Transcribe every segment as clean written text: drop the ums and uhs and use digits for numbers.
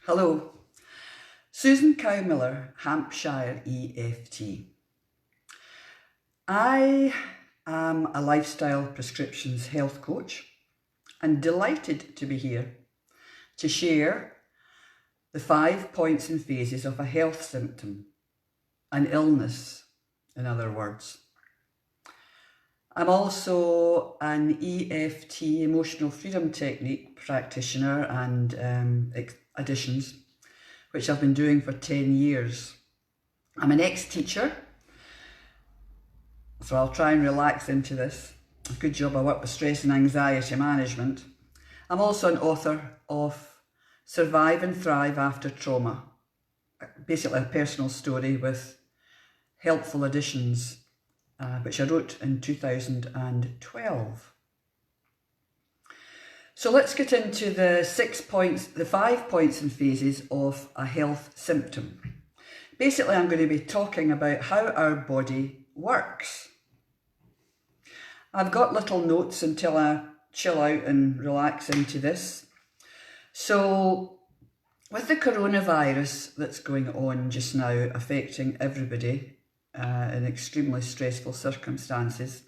Hello, Susan Cow-Miller, Hampshire EFT. I am a lifestyle prescriptions health coach and delighted to be here to share the 5 points and phases of a health symptom, an illness, in other words. I'm also an EFT, emotional freedom technique practitioner and additions, which I've been doing for 10 years. I'm an ex-teacher, so I'll try and relax into this. A good job I work with stress and anxiety management. I'm also an author of Survive and Thrive After Trauma, basically a personal story with helpful additions, which I wrote in 2012. So let's get into the 5 points and phases of a health symptom. Basically, I'm going to be talking about how our body works. I've got little notes until I chill out and relax into this. So with the coronavirus that's going on just now, affecting everybody in extremely stressful circumstances,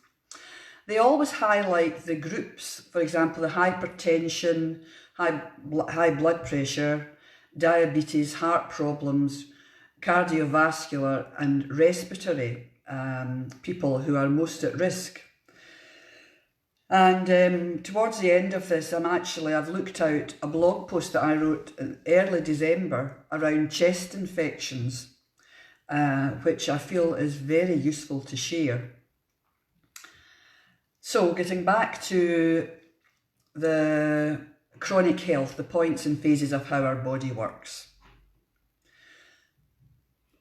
they always highlight the groups, for example, the hypertension, high blood pressure, diabetes, heart problems, cardiovascular and respiratory people who are most at risk. And towards the end of this, I've looked out a blog post that I wrote in early December around chest infections, which I feel is very useful to share. So getting back to the chronic health, the points and phases of how our body works.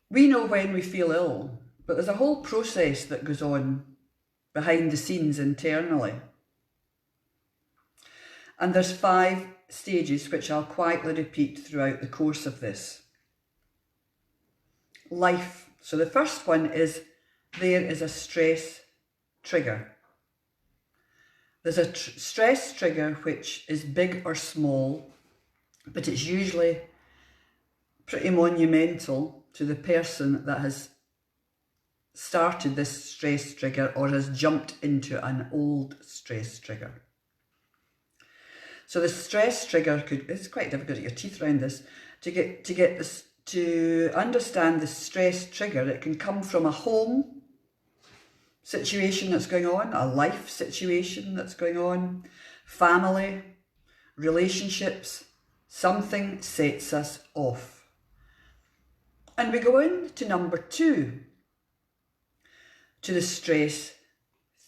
We know when we feel ill, but there's a whole process that goes on behind the scenes internally. And there's 5 stages which I'll quietly repeat throughout the course of this. Life. So the first one is there is a stress trigger. There's a stress trigger which is big or small, but it's usually pretty monumental to the person that has started this stress trigger or has jumped into an old stress trigger. So the stress trigger it's quite difficult to get your teeth around this, to understand the stress trigger. It can come from a home situation that's going on, a life situation that's going on, family, relationships. Something sets us off. And we go in to number 2, to the stress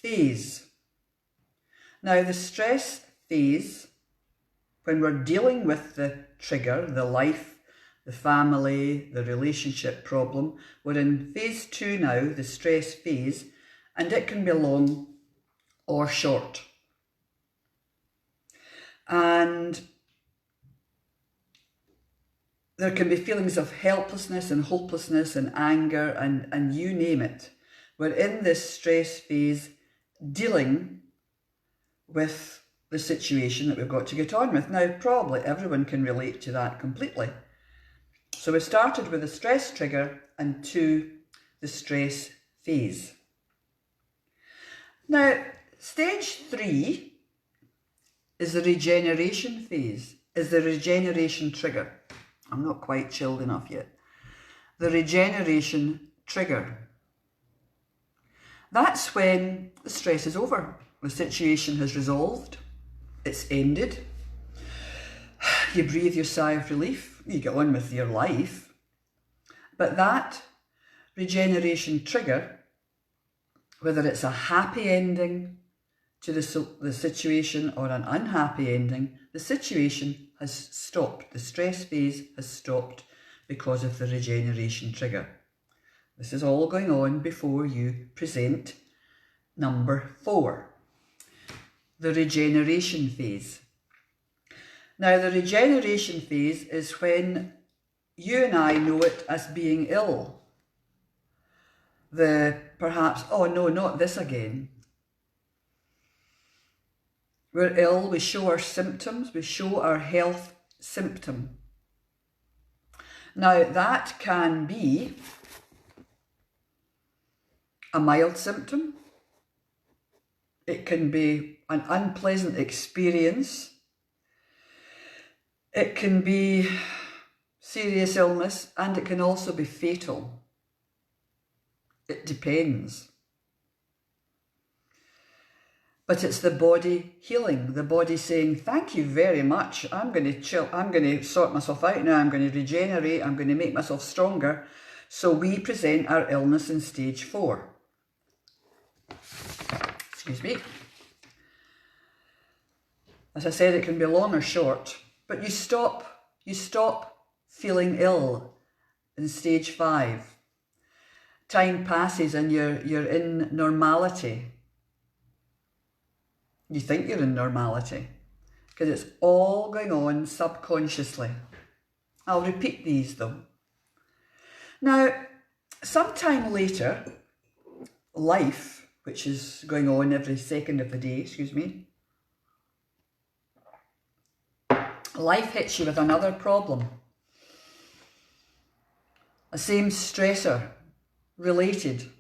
phase. Now the stress phase, when we're dealing with the trigger, the life, the family, the relationship problem, we're in phase 2 now, the stress phase, and it can be long or short. And there can be feelings of helplessness and hopelessness and anger and you name it. We're in this stress phase dealing with the situation that we've got to get on with. Now, probably everyone can relate to that completely. So we started with the stress trigger and to the stress phase. Now, stage 3 is the regeneration phase, is the regeneration trigger. I'm not quite chilled enough yet. The regeneration trigger. That's when the stress is over. The situation has resolved. It's ended. You breathe your sigh of relief. You get on with your life. But that regeneration trigger, whether it's a happy ending to the situation or an unhappy ending, the situation has stopped. The stress phase has stopped because of the regeneration trigger. This is all going on before you present number 4, the regeneration phase. Now, the regeneration phase is when you and I know it as being ill. Perhaps, oh no, not this again. We're ill, we show our symptoms, we show our health symptom. Now, that can be a mild symptom. It can be an unpleasant experience. It can be serious illness, and it can also be fatal. It depends. But it's the body healing, the body saying, thank you very much, I'm going to chill, I'm going to sort myself out now, I'm going to regenerate, I'm going to make myself stronger. So we present our illness in stage 4. Excuse me. As I said, it can be long or short, but you stop feeling ill in stage 5. Time passes and you're in normality. You think you're in normality because it's all going on subconsciously. I'll repeat these though. Now, sometime later, life, which is going on every second of the day, life hits you with another problem. A same stressor, related.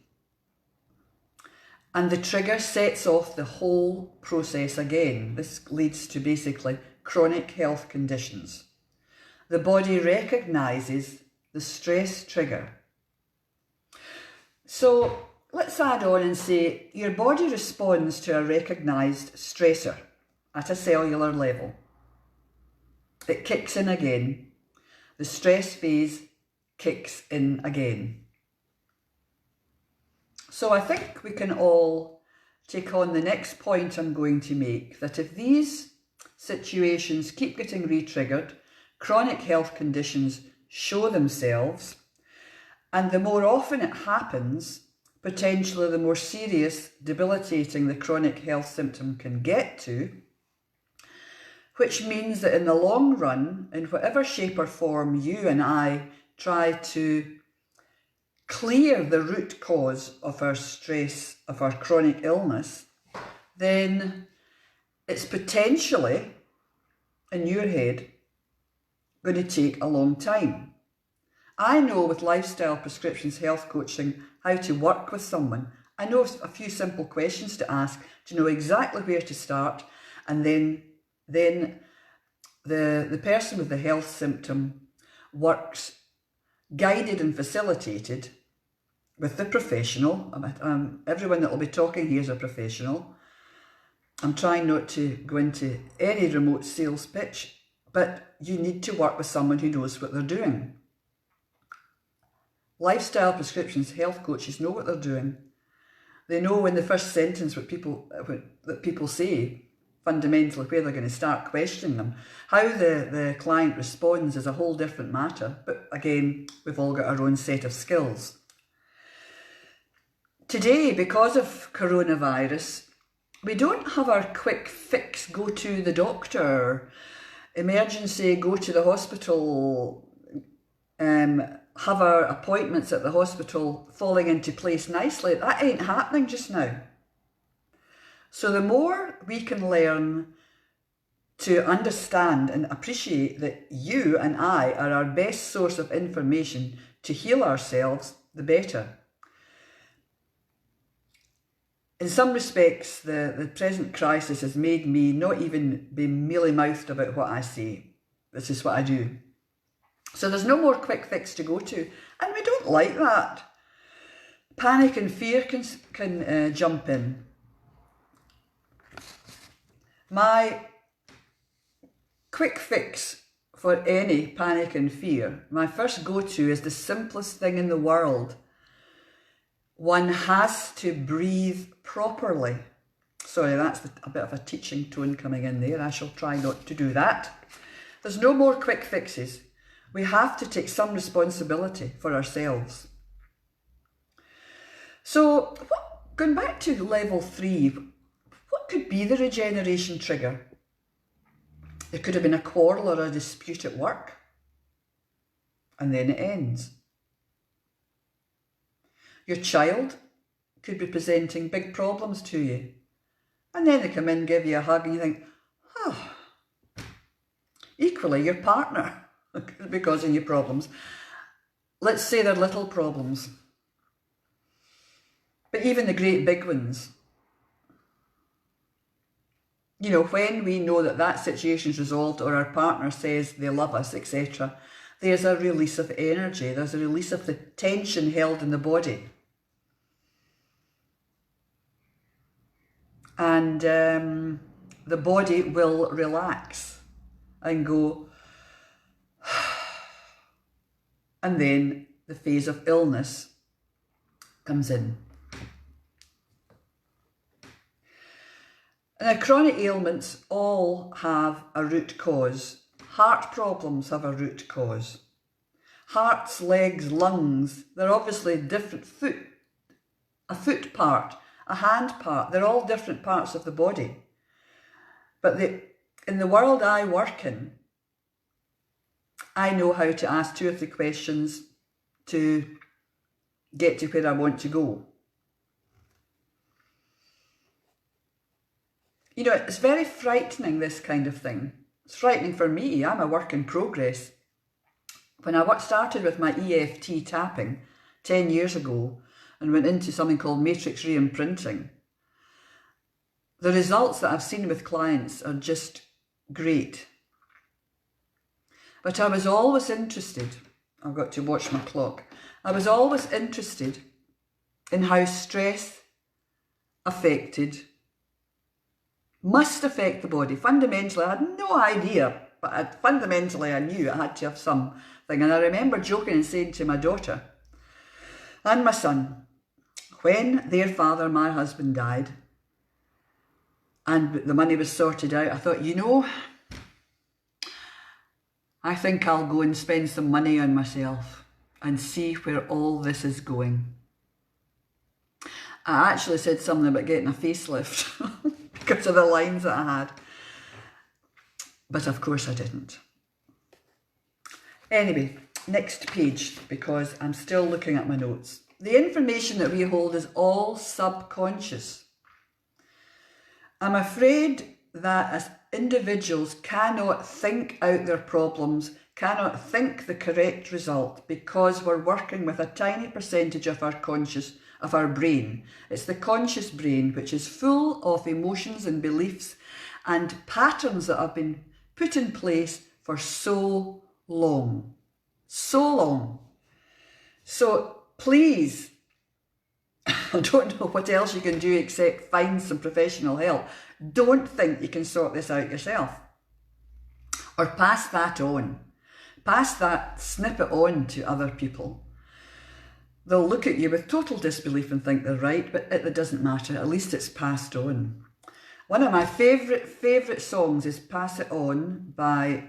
And the trigger sets off the whole process again. This leads to basically chronic health conditions. The body recognises the stress trigger. So let's add on and say your body responds to a recognised stressor at a cellular level. It kicks in again. The stress phase kicks in again. So I think we can all take on the next point I'm going to make, that if these situations keep getting re-triggered, chronic health conditions show themselves, and the more often it happens, potentially the more serious, debilitating the chronic health symptom can get to, which means that in the long run, in whatever shape or form you and I try to clear the root cause of our stress, of our chronic illness, then it's potentially, in your head, going to take a long time. I know with lifestyle prescriptions health coaching how to work with someone. I know a few simple questions to ask to know exactly where to start, and then the person with the health symptom works guided and facilitated with the professional. Everyone that will be talking here is a professional. I'm trying not to go into any remote sales pitch, but you need to work with someone who knows what they're doing. Lifestyle prescriptions health coaches know what they're doing. They know in the first sentence that people say, fundamentally where they're going to start questioning them. How the client responds is a whole different matter, but again, we've all got our own set of skills. Today, because of coronavirus, we don't have our quick fix, go to the doctor, emergency, go to the hospital, have our appointments at the hospital falling into place nicely. That ain't happening just now. So the more we can learn to understand and appreciate that you and I are our best source of information to heal ourselves, the better. In some respects, the present crisis has made me not even be mealy-mouthed about what I say. This is what I do. So there's no more quick fix to go to, and we don't like that. Panic and fear can jump in. My quick fix for any panic and fear, my first go-to is the simplest thing in the world. One has to breathe properly. Sorry, that's a bit of a teaching tone coming in there. I shall try not to do that. There's no more quick fixes. We have to take some responsibility for ourselves. So, going back to level 3, what could be the regeneration trigger? It could have been a quarrel or a dispute at work, and then it ends. Your child could be presenting big problems to you, and then they come in, give you a hug, and you think, oh. Equally, your partner could be causing you problems. Let's say they're little problems. But even the great big ones, you know, when we know that that situation's resolved or our partner says they love us, etc., there's a release of energy. There's a release of the tension held in the body. And the body will relax and go. And then the phase of illness comes in. Now, chronic ailments all have a root cause. Heart problems have a root cause. Hearts, legs, lungs, they're obviously different. A foot part, a hand part, they're all different parts of the body. But in the world I work in, I know how to ask 2 or 3 questions to get to where I want to go. You know, it's very frightening, this kind of thing. It's frightening for me. I'm a work in progress. When I started with my EFT tapping 10 years ago and went into something called matrix re-imprinting, the results that I've seen with clients are just great. But I was always interested, I've got to watch my clock, I was always interested in how stress must affect the body. Fundamentally, I had no idea, but fundamentally I knew I had to have something. And I remember joking and saying to my daughter and my son, when their father, my husband, died, and the money was sorted out, I thought, you know, I think I'll go and spend some money on myself and see where all this is going. I actually said something about getting a facelift because of the lines that I had. But of course I didn't. Anyway, next page, because I'm still looking at my notes. The information that we hold is all subconscious. I'm afraid that as individuals cannot think out their problems, cannot think the correct result, because we're working with a tiny percentage of our brain. It's the conscious brain, which is full of emotions and beliefs and patterns that have been put in place for so long. So long. So please, I don't know what else you can do except find some professional help. Don't think you can sort this out yourself. Or pass that on. Pass that snippet on to other people. They'll look at you with total disbelief and think they're right, but it doesn't matter. At least it's passed on. One of my favourite songs is Pass It On by,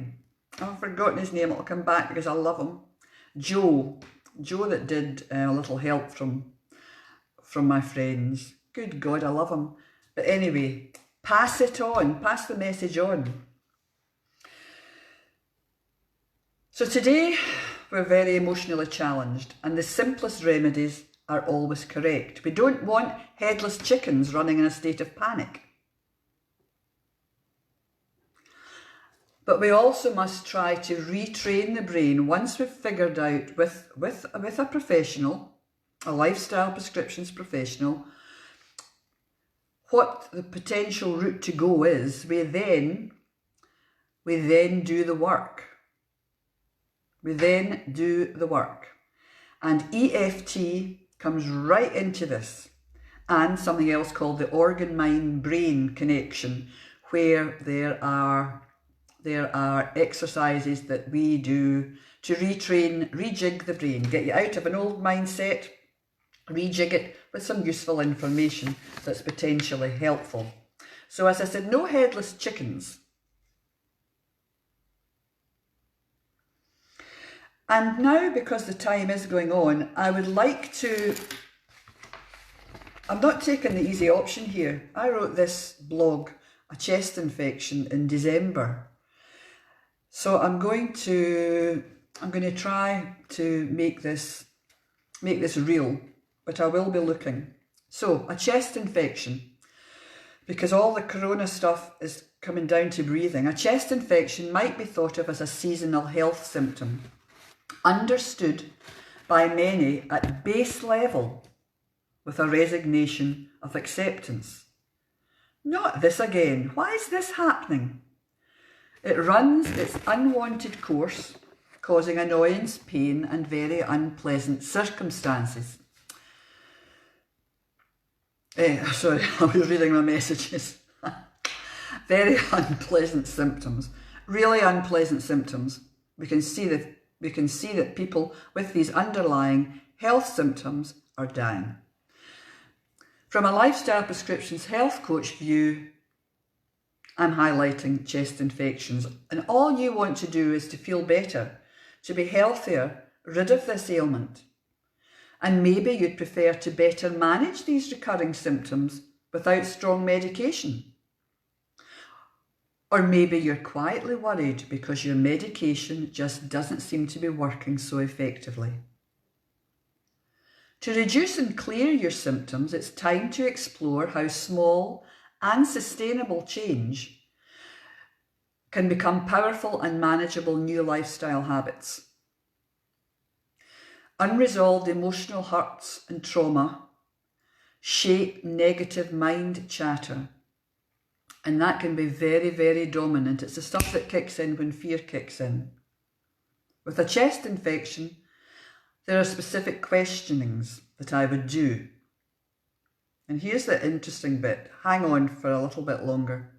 I've forgotten his name, it'll come back because I love him. Joe that did a little help from my friends. Good God, I love him. But anyway, pass it on, pass the message on. So today, we're very emotionally challenged, and the simplest remedies are always correct. We don't want headless chickens running in a state of panic. But we also must try to retrain the brain once we've figured out with a professional, a lifestyle prescriptions professional, what the potential route to go is. We then do the work. We then do the work. And EFT comes right into this. And something else called the organ-mind-brain connection, where there are exercises that we do to rejig the brain, get you out of an old mindset, rejig it with some useful information that's potentially helpful. So as I said, no headless chickens. And now, because the time is going on, I would like to, I'm not taking the easy option here. I wrote this blog, a chest infection, in December. So I'm going to try to make this real, but I will be looking. So a chest infection, because all the corona stuff is coming down to breathing, a chest infection might be thought of as a seasonal health symptom, understood by many at base level with a resignation of acceptance. Not this again. Why is this happening? It runs its unwanted course, causing annoyance, pain, and very unpleasant circumstances. Sorry, I was reading my messages. Very unpleasant symptoms, really unpleasant symptoms. We can see that people with these underlying health symptoms are dying. From a lifestyle prescriptions health coach view, I'm highlighting chest infections, and all you want to do is to feel better, to be healthier, rid of this ailment. And maybe you'd prefer to better manage these recurring symptoms without strong medication. Or maybe you're quietly worried because your medication just doesn't seem to be working so effectively. To reduce and clear your symptoms, it's time to explore how small and sustainable change can become powerful and manageable new lifestyle habits. Unresolved emotional hurts and trauma shape negative mind chatter, and that can be very, very dominant. It's the stuff that kicks in when fear kicks in. With a chest infection, there are specific questionings that I would do. And here's the interesting bit. Hang on for a little bit longer.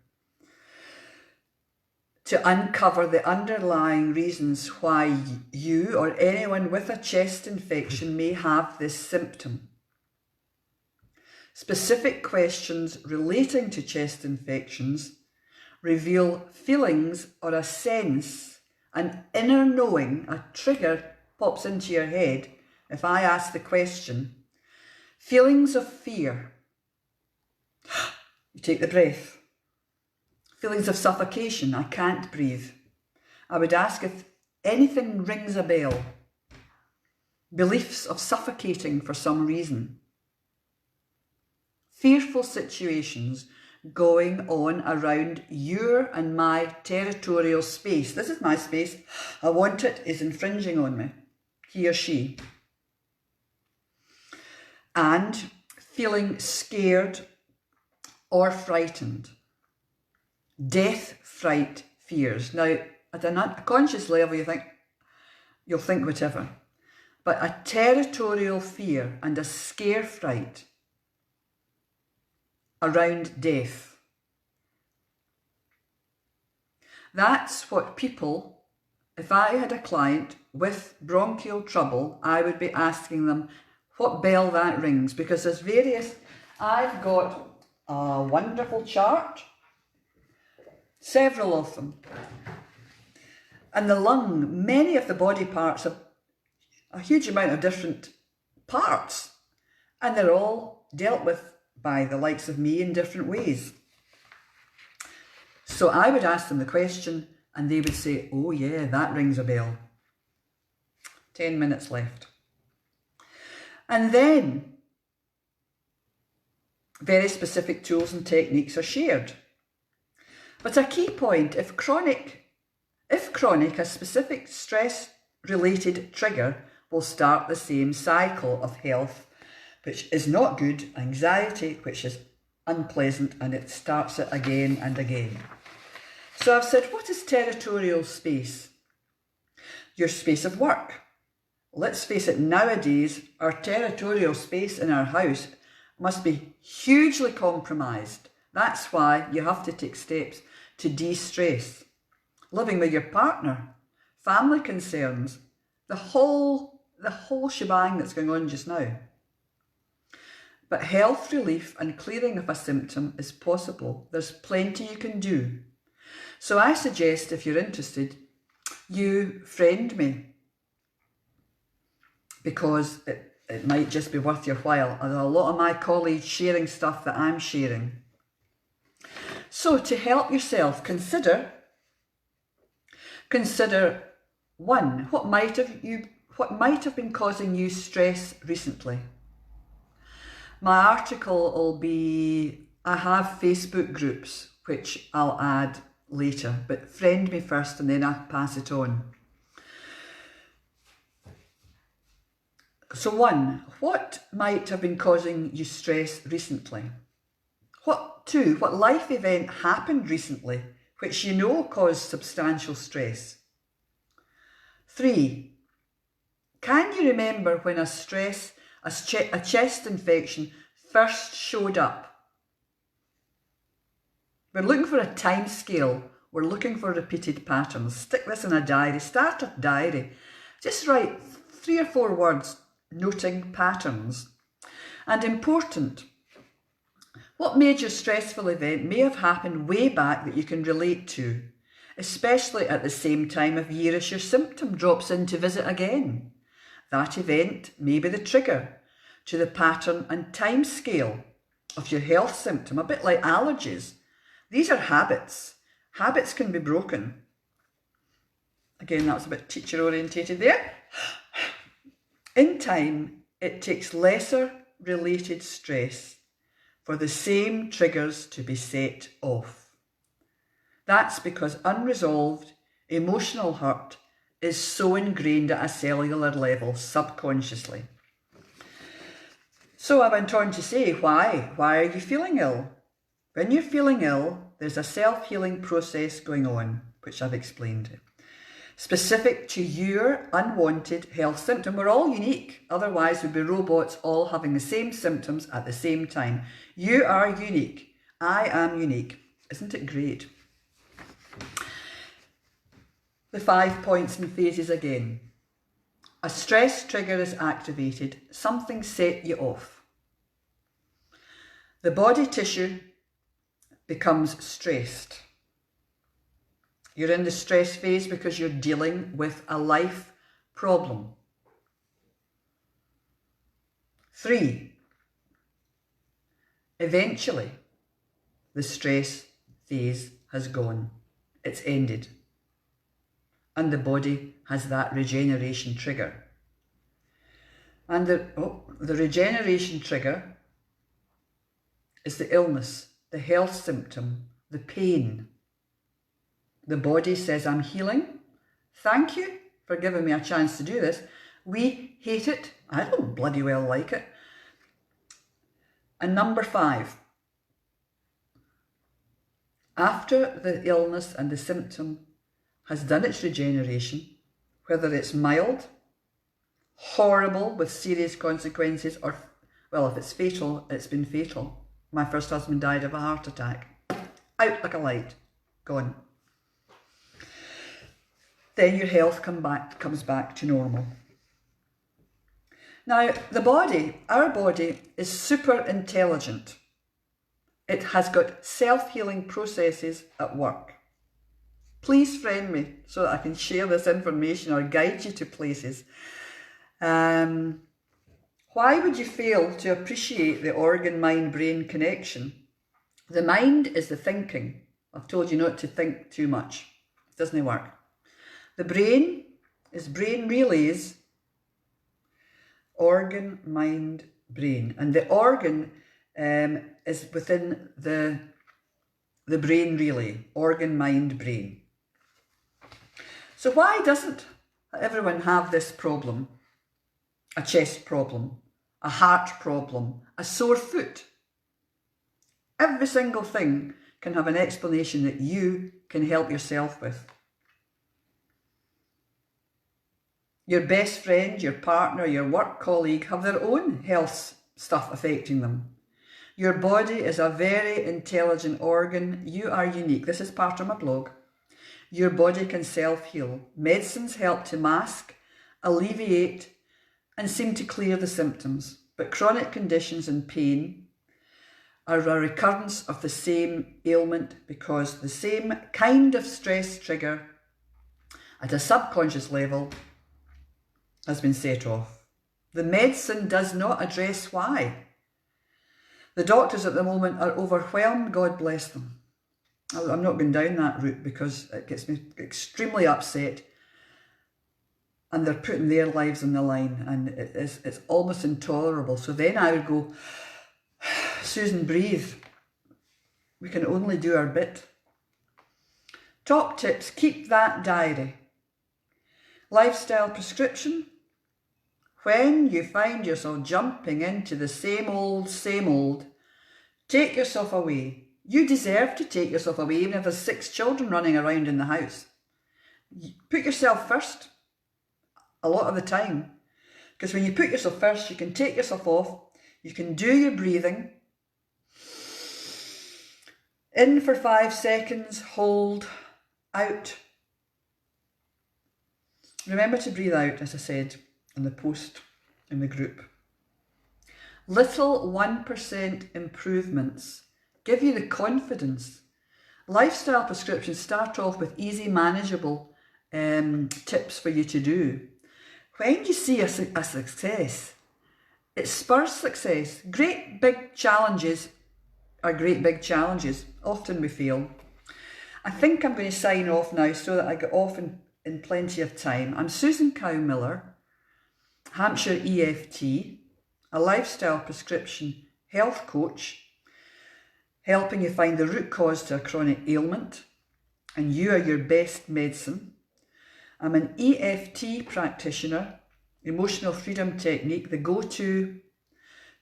To uncover the underlying reasons why you or anyone with a chest infection may have this symptom. Specific questions relating to chest infections reveal feelings or a sense, an inner knowing, a trigger pops into your head if I ask the question. Feelings of fear. You take the breath. Feelings of suffocation. I can't breathe. I would ask if anything rings a bell. Beliefs of suffocating for some reason. Fearful situations going on around your and my territorial space. This is my space. I want it is infringing on me. He or she. And feeling scared or frightened. Death, fright, fears. Now, at a conscious level, you'll think whatever. But a territorial fear and a scare fright around death. That's what people, if I had a client with bronchial trouble, I would be asking them what bell that rings, because there's various, I've got a wonderful chart, several of them. And the lung, many of the body parts have a huge amount of different parts, and they're all dealt with by the likes of me in different ways. So I would ask them the question and they would say, oh yeah, that rings a bell. 10 minutes left. And then very specific tools and techniques are shared. But a key point, if chronic, a specific stress-related trigger will start the same cycle of health, which is not good, anxiety, which is unpleasant, and it starts it again and again. So I've said, what is territorial space? Your space of work. Let's face it, nowadays, our territorial space in our house must be hugely compromised. That's why you have to take steps to de-stress. Living with your partner, family concerns, the whole shebang that's going on just now. But health relief and clearing of a symptom is possible. There's plenty you can do. So I suggest, if you're interested, you friend me, because it might just be worth your while. There are a lot of my colleagues sharing stuff that I'm sharing. So to help yourself, consider one, what might have been causing you stress recently. My article will be, I have Facebook groups which I'll add later, but friend me first and then I'll pass it on. So 1, what might have been causing you stress recently? 2, what life event happened recently which you know caused substantial stress? 3, can you remember when a chest infection first showed up? We're looking for a time scale. We're looking for repeated patterns. Stick this in a diary. Start a diary. Just write 3 or 4 words noting patterns. And important, what major stressful event may have happened way back that you can relate to, especially at the same time of year as your symptom drops in to visit again? That event may be the trigger to the pattern and time scale of your health symptom, a bit like allergies. These are habits. Habits can be broken. Again, that was a bit teacher orientated there. In time, it takes lesser related stress for the same triggers to be set off. That's because unresolved emotional hurt is so ingrained at a cellular level subconsciously. So I went on to say, why? Why are you feeling ill? When you're feeling ill, there's a self-healing process going on, which I've explained. Specific to your unwanted health symptom. We're all unique, otherwise we'd be robots all having the same symptoms at the same time. You are unique. I am unique. Isn't it great? The 5 points and phases again. A stress trigger is activated. Something set you off. The body tissue becomes stressed. You're in the stress phase because you're dealing with a life problem. 3, eventually the stress phase has gone. It's ended. And the body has that regeneration trigger. And the regeneration trigger is the illness, the health symptom, the pain. The body says, I'm healing. Thank you for giving me a chance to do this. We hate it. I don't bloody well like it. And number 5, after the illness and the symptom has done its regeneration, whether it's mild, horrible with serious consequences, or, well, if it's fatal, it's been fatal. My first husband died of a heart attack. Out like a light. Gone. Then your health comes back to normal. Now, the body, our body, is super intelligent. It has got self-healing processes at work. Please friend me so that I can share this information or guide you to places. Why would you fail to appreciate the organ-mind-brain connection? The mind is the thinking. I've told you not to think too much. It doesn't work. The brain is brain relays, organ, mind, brain. And the organ is within the brain relay, organ, mind, brain. So why doesn't everyone have this problem? A chest problem, a heart problem, a sore foot. Every single thing can have an explanation that you can help yourself with. Your best friend, your partner, your work colleague have their own health stuff affecting them. Your body is a very intelligent organ. You are unique. This is part of my blog. Your body can self-heal. Medicines help to mask, alleviate, and seem to clear the symptoms. But chronic conditions and pain are a recurrence of the same ailment because the same kind of stress trigger at a subconscious level has been set off. The medicine does not address why. The doctors at the moment are overwhelmed, God bless them. I'm not going down that route because it gets me extremely upset and they're putting their lives on the line and it's almost intolerable. So then I would go, Susan, breathe. We can only do our bit. Top tips, keep that diary. Lifestyle prescription. When you find yourself jumping into the same old, take yourself away. You deserve to take yourself away, even if there's 6 children running around in the house. Put yourself first a lot of the time. Because when you put yourself first, you can take yourself off, you can do your breathing. In for 5 seconds, hold, out. Remember to breathe out, as I said in the post in the group. Little 1% improvements give you the confidence. Lifestyle prescriptions start off with easy, manageable tips for you to do. When you see a success, it spurs success. Great big challenges are great big challenges, often we feel. I think I'm going to sign off now so that I get off in plenty of time. I'm Susan Cow-Miller, Hampshire EFT, a lifestyle prescription health coach, helping you find the root cause to a chronic ailment, and you are your best medicine. I'm an EFT practitioner, emotional freedom technique, the go-to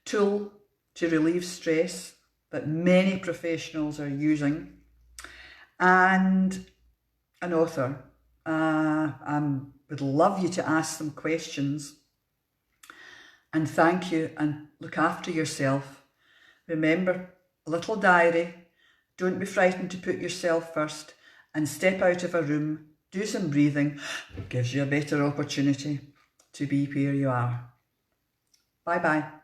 tool to relieve stress that many professionals are using, and an author. I would love you to ask some questions, and thank you, and look after yourself. Remember, a little diary, don't be frightened to put yourself first, and step out of a room, do some breathing. It gives you a better opportunity to be where you are. Bye bye.